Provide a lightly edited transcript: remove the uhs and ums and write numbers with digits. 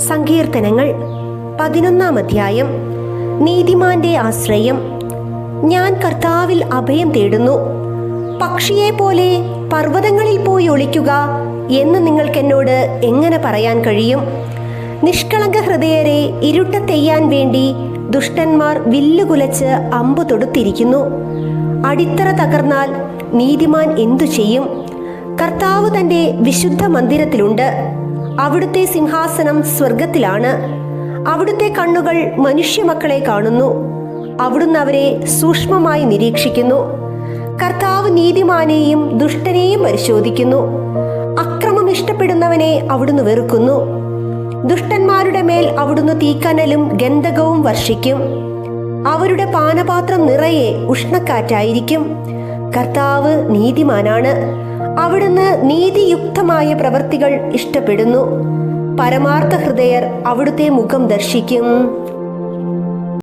സങ്കീർത്തനങ്ങൾ 11 അധ്യായം. നീതിമാന്റെ ആശ്രയം. ഞാൻ കർത്താവിൽ അഭയം തേടുന്നു. പക്ഷിയെ പോലെ പർവ്വതങ്ങളിൽ പോയി ഒളിക്കുക എന്ന് നിങ്ങൾക്കെന്നോട് എങ്ങനെ പറയാൻ കഴിയും? നിഷ്കളങ്ക ഹൃദയരെ ഇരുട്ടത്തെയ്യാൻ വേണ്ടി ദുഷ്ടന്മാർ വില്ലുകുലച്ച് അമ്പു തൊടുത്തിരിക്കുന്നു. അടിത്തറ തകർന്നാൽ നീതിമാൻ എന്തു ചെയ്യും? കർത്താവ് തൻ്റെ വിശുദ്ധ മന്ദിരത്തിലുണ്ട്. അവിടുത്തെ സിംഹാസനം സ്വർഗത്തിലാണ്. അവിടുത്തെ കണ്ണുകൾ മനുഷ്യമക്കളെ കാണുന്നു. അവിടുന്ന് അവരെ സൂക്ഷ്മമായി നിരീക്ഷിക്കുന്നു. കർത്താവ് നീതിമാനെയും ദുഷ്ടനെയും പരിശോധിക്കുന്നു. അക്രമം ഇഷ്ടപ്പെടുന്നവനെ അവിടുന്ന് വെറുക്കുന്നു. ദുഷ്ടന്മാരുടെ മേൽ അവിടുന്ന് തീക്കനലും ഗന്ധകവും വർഷിക്കും. അവരുടെ പാനപാത്രം നിറയെ ഉഷ്ണക്കാറ്റായിരിക്കും. കർത്താവ് നീതിമാനാണ്. അവിടുന്ന് നീതിയുക്തമായ പ്രവൃത്തികൾ ഇഷ്ടപ്പെടുന്നു. പരമാർത്ഥ ഹൃദയർ അവിടുത്തെ മുഖം ദർശിക്കും.